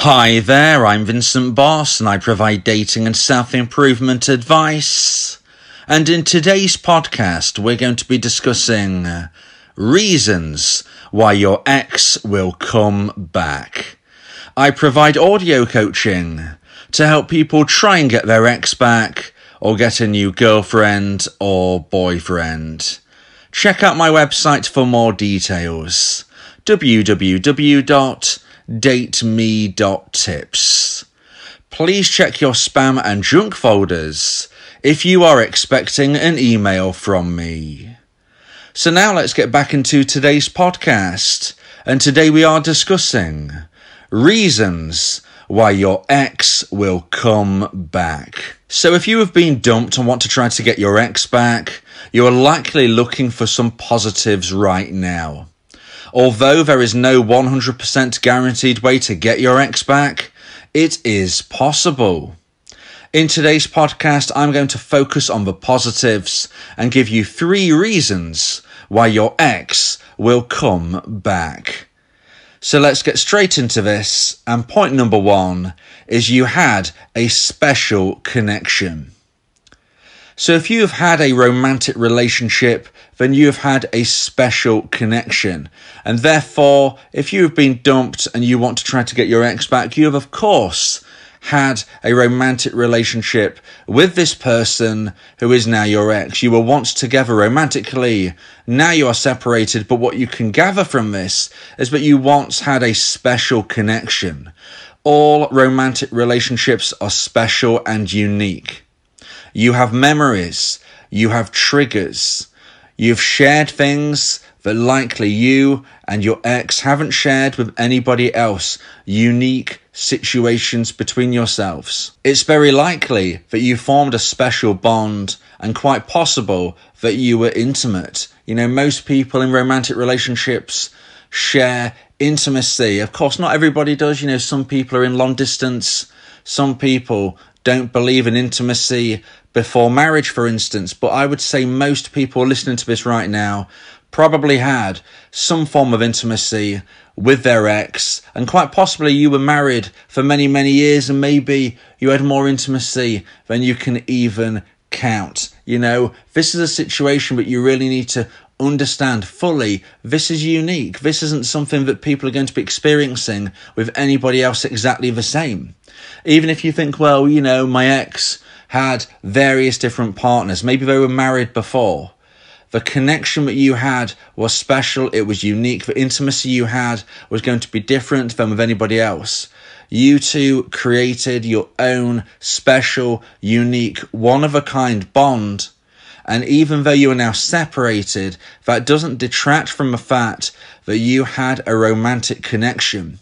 Hi there, I'm Vincent Boss and I provide dating and self-improvement advice. And in today's podcast, we're going to be discussing reasons why your ex will come back. I provide audio coaching to help people try and get their ex back or get a new girlfriend or boyfriend. Check out my website for more details. www.dateme.tips. Please check your spam and junk folders if you are expecting an email from me. So now let's get back into today's podcast. And today we are discussing reasons why your ex will come back. So if you have been dumped and want to try to get your ex back, you are likely looking for some positives right now. Although there is no 100% guaranteed way to get your ex back, it is possible. In today's podcast, I'm going to focus on the positives and give you 3 reasons why your ex will come back. So let's get straight into this. And point number 1 is you had a special connection. So if you have had a romantic relationship, then you have had a special connection. And therefore, if you have been dumped and you want to try to get your ex back, you have, of course, had a romantic relationship with this person who is now your ex. You were once together romantically, now you are separated, but what you can gather from this is that you once had a special connection. All romantic relationships are special and unique. You have memories, you have triggers, you've shared things that likely you and your ex haven't shared with anybody else, unique situations between yourselves. It's very likely that you formed a special bond and quite possible that you were intimate. You know, most people in romantic relationships share intimacy. Of course, not everybody does. You know, some people are in long distance, some people don't believe in intimacy before marriage, for instance. But I would say most people listening to this right now probably had some form of intimacy with their ex. And quite possibly you were married for many, many years and maybe you had more intimacy than you can even count. You know, this is a situation that you really need to understand fully. This is unique. This isn't something that people are going to be experiencing with anybody else exactly the same. Even if you think, well, you know, my ex had various different partners. Maybe they were married before. The connection that you had was special. It was unique. The intimacy you had was going to be different than with anybody else. You two created your own special, unique, one-of-a-kind bond. And even though you are now separated, that doesn't detract from the fact that you had a romantic connection.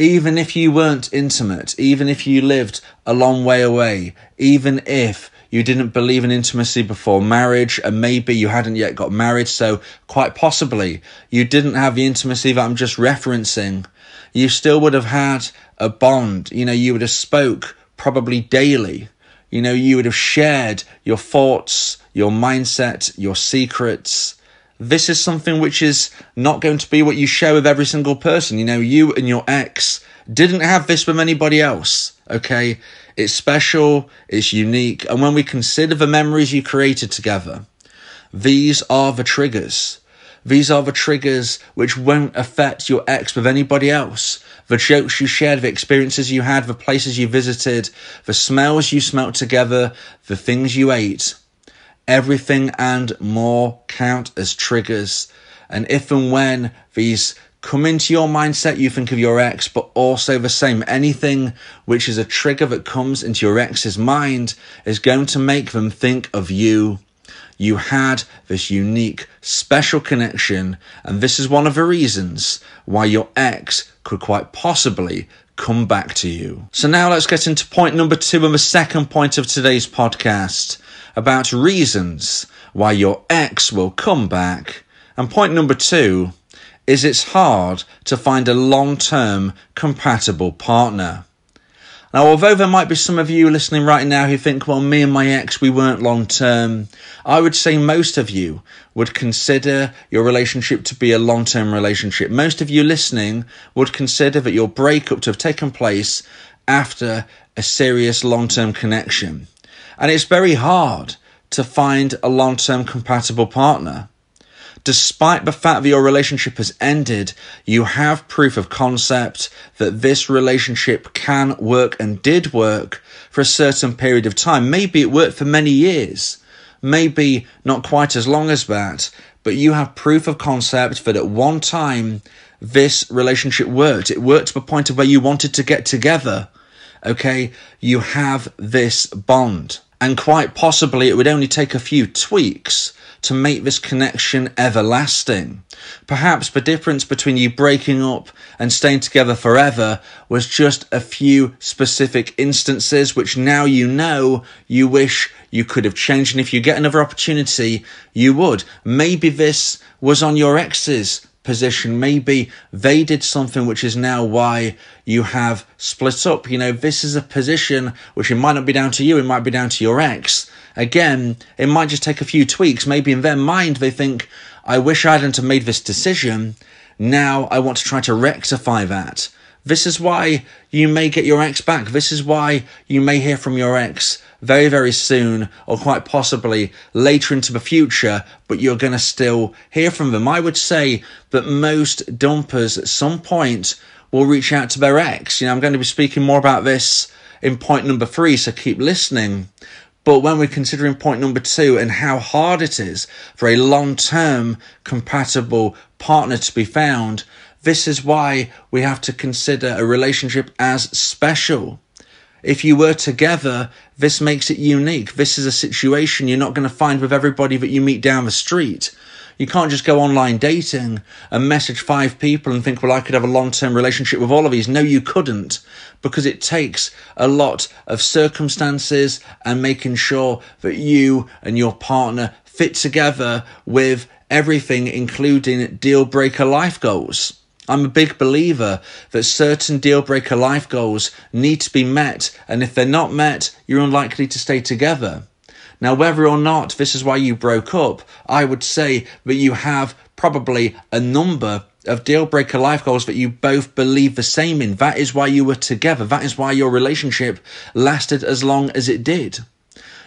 Even if you weren't intimate, even if you lived a long way away, even if you didn't believe in intimacy before marriage, and maybe you hadn't yet got married, so quite possibly you didn't have the intimacy that I'm just referencing, you still would have had a bond. You know, you would have spoke probably daily. You know, you would have shared your thoughts, your mindset, your secrets. This is something which is not going to be what you share with every single person. You know, you and your ex didn't have this with anybody else, okay? It's special, it's unique. And when we consider the memories you created together, these are the triggers. These are the triggers which won't affect your ex with anybody else. The jokes you shared, the experiences you had, the places you visited, the smells you smelt together, the things you ate. Everything and more count as triggers. And if and when these come into your mindset, you think of your ex, but also the same. Anything which is a trigger that comes into your ex's mind is going to make them think of you. You had this unique, special connection, and this is one of the reasons why your ex could quite possibly come back to you. So now let's get into point number 2 and the second point of today's podcast about reasons why your ex will come back. And point number 2 is it's hard to find a long-term compatible partner. Now, although there might be some of you listening right now who think, well, me and my ex, we weren't long term, I would say most of you would consider your relationship to be a long-term relationship. Most of you listening would consider that your breakup to have taken place after a serious long-term connection. And it's very hard to find a long-term compatible partner. Despite the fact that your relationship has ended, you have proof of concept that this relationship can work and did work for a certain period of time. Maybe it worked for many years, maybe not quite as long as that, but you have proof of concept that at one time this relationship worked. It worked to the point of where you wanted to get together. Okay, you have this bond. And quite possibly it would only take a few tweaks to make this connection everlasting. Perhaps the difference between you breaking up and staying together forever was just a few specific instances which now you know you wish you could have changed. And if you get another opportunity, you would. Maybe this was on your ex's position. Maybe they did something which is now why you have split up. This is a position which it might not be down to you, it might be down to your ex. Again, it might just take a few tweaks. Maybe in their mind they think, I wish I hadn't have made this decision. Now I want to try to rectify that. This is why you may get your ex back. This is why you may hear from your ex very, very soon, or quite possibly later into the future, but you're going to still hear from them. I would say that most dumpers at some point will reach out to their ex. I'm going to be speaking more about this in point number 3, so keep listening. But when we're considering point number 2 and how hard it is for a long-term compatible partner to be found, this is why we have to consider a relationship as special. If you were together, this makes it unique. This is a situation you're not going to find with everybody that you meet down the street. You can't just go online dating and message 5 people and think, well, I could have a long-term relationship with all of these. No, you couldn't, because it takes a lot of circumstances and making sure that you and your partner fit together with everything, including deal breaker life goals. I'm a big believer that certain deal breaker life goals need to be met, and if they're not met, you're unlikely to stay together. Now, whether or not this is why you broke up, I would say that you have probably a number of deal breaker life goals that you both believe the same in. That is why you were together. That is why your relationship lasted as long as it did.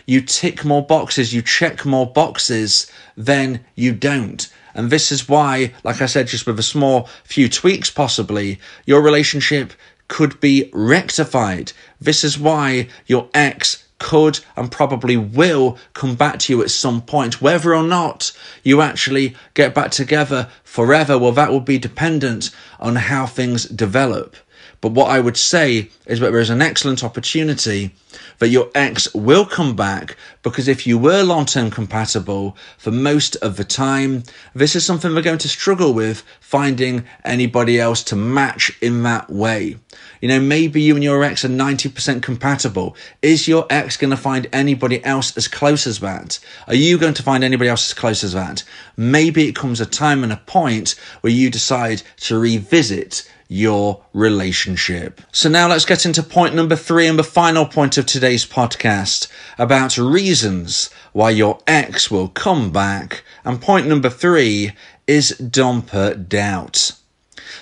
You tick more boxes, you check more boxes than you don't. And this is why, like I said, just with a small few tweaks possibly, your relationship could be rectified. This is why your ex could and probably will come back to you at some point. Whether or not you actually get back together forever, well, that will be dependent on how things develop. But what I would say is that there is an excellent opportunity that your ex will come back, because if you were long-term compatible for most of the time, this is something we're going to struggle with, finding anybody else to match in that way. Maybe you and your ex are 90% compatible. Is your ex going to find anybody else as close as that? Are you going to find anybody else as close as that? Maybe it comes a time and a point where you decide to revisit your relationship. So now let's get into point number 3 and the final point of today's podcast about reasons why your ex will come back. And point number 3 is dumper doubt.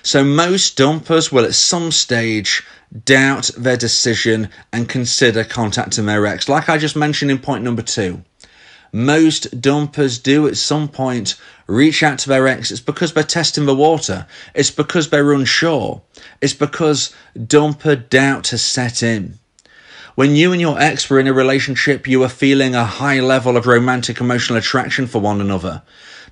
So most dumpers will at some stage doubt their decision and consider contacting their ex. Like I just mentioned in point number 2. Most dumpers do at some point reach out to their ex. It's because they're testing the water. It's because they're unsure. It's because dumper doubt has set in. When you and your ex were in a relationship, you were feeling a high level of romantic emotional attraction for one another.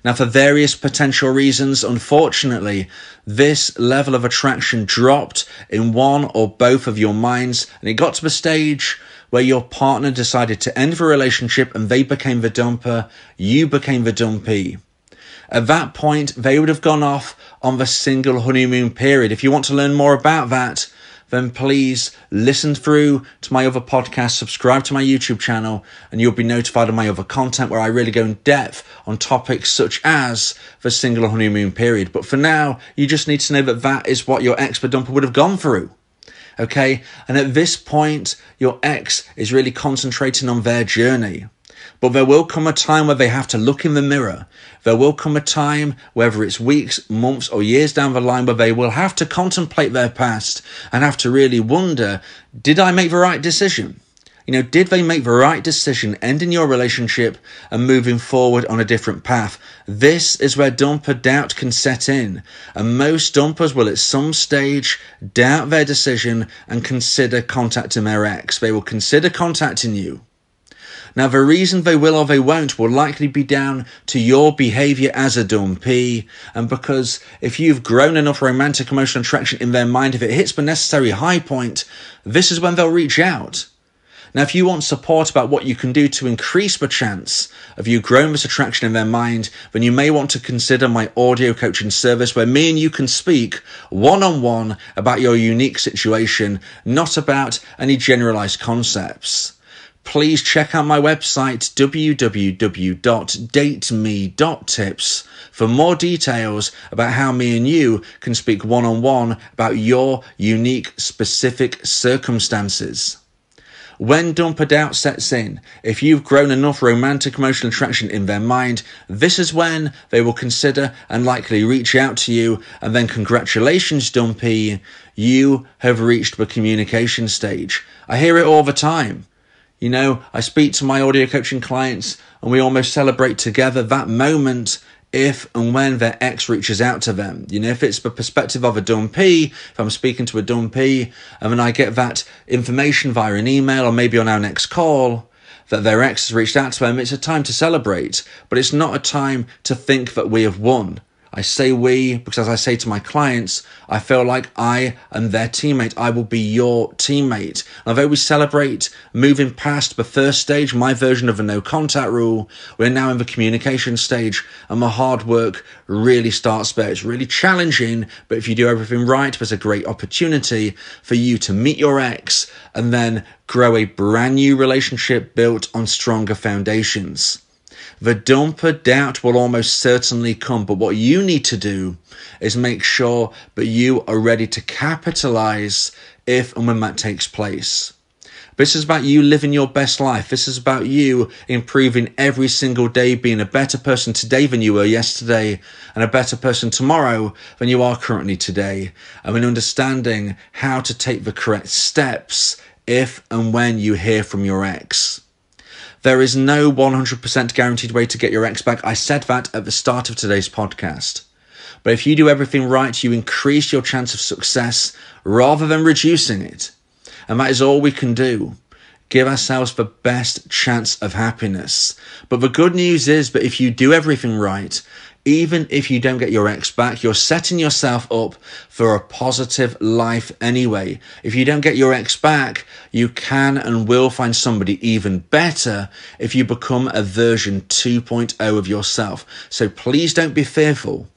Now, for various potential reasons, unfortunately, this level of attraction dropped in one or both of your minds, and it got to the stage where your partner decided to end the relationship and they became the dumper, you became the dumpee. At that point, they would have gone off on the single honeymoon period. If you want to learn more about that, then please listen through to my other podcasts, subscribe to my YouTube channel, and you'll be notified of my other content where I really go in depth on topics such as the single honeymoon period. But for now, you just need to know that that is what your ex-dumper would have gone through. Okay, and at this point, your ex is really concentrating on their journey. But there will come a time where they have to look in the mirror. There will come a time, whether it's weeks, months, or years down the line, where they will have to contemplate their past and have to really wonder, did I make the right decision? Did they make the right decision ending your relationship and moving forward on a different path? This is where dumper doubt can set in. And most dumpers will at some stage doubt their decision and consider contacting their ex. They will consider contacting you. Now, the reason they will or they won't will likely be down to your behaviour as a dumpee, and because if you've grown enough romantic emotional attraction in their mind, if it hits the necessary high point, this is when they'll reach out. Now, if you want support about what you can do to increase the chance of you growing this attraction in their mind, then you may want to consider my audio coaching service, where me and you can speak one-on-one about your unique situation, not about any generalized concepts. Please check out my website, www.dateme.tips, for more details about how me and you can speak one-on-one about your unique, specific circumstances. When dumper doubt sets in, if you've grown enough romantic emotional attraction in their mind, this is when they will consider and likely reach out to you, and then congratulations, dumpee, you have reached the communication stage. I hear it all the time. I speak to my audio coaching clients and we almost celebrate together that moment if and when their ex reaches out to them. If it's the perspective of a dumpee, if I'm speaking to a dumpee and then I get that information via an email or maybe on our next call that their ex has reached out to them, it's a time to celebrate, but it's not a time to think that we have won. I say we because, as I say to my clients, I feel like I am their teammate. I will be your teammate. Although we celebrate moving past the first stage, my version of the no contact rule, we're now in the communication stage, and the hard work really starts there. It's really challenging, but if you do everything right, there's a great opportunity for you to meet your ex and then grow a brand new relationship built on stronger foundations. The dumper doubt will almost certainly come, but what you need to do is make sure that you are ready to capitalize if and when that takes place. This is about you living your best life. This is about you improving every single day, being a better person today than you were yesterday, and a better person tomorrow than you are currently today, and then understanding how to take the correct steps if and when you hear from your ex. There is no 100% guaranteed way to get your ex back. I said that at the start of today's podcast. But if you do everything right, you increase your chance of success rather than reducing it. And that is all we can do. Give ourselves the best chance of happiness. But the good news is that if you do everything right, even if you don't get your ex back, you're setting yourself up for a positive life anyway. If you don't get your ex back, you can and will find somebody even better if you become a version 2.0 of yourself. So please don't be fearful.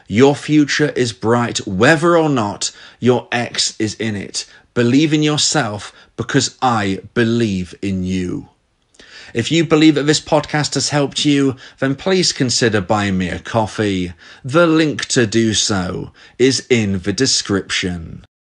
Your future is bright whether or not your ex is in it. Believe in yourself because I believe in you. If you believe that this podcast has helped you, then please consider buying me a coffee. The link to do so is in the description.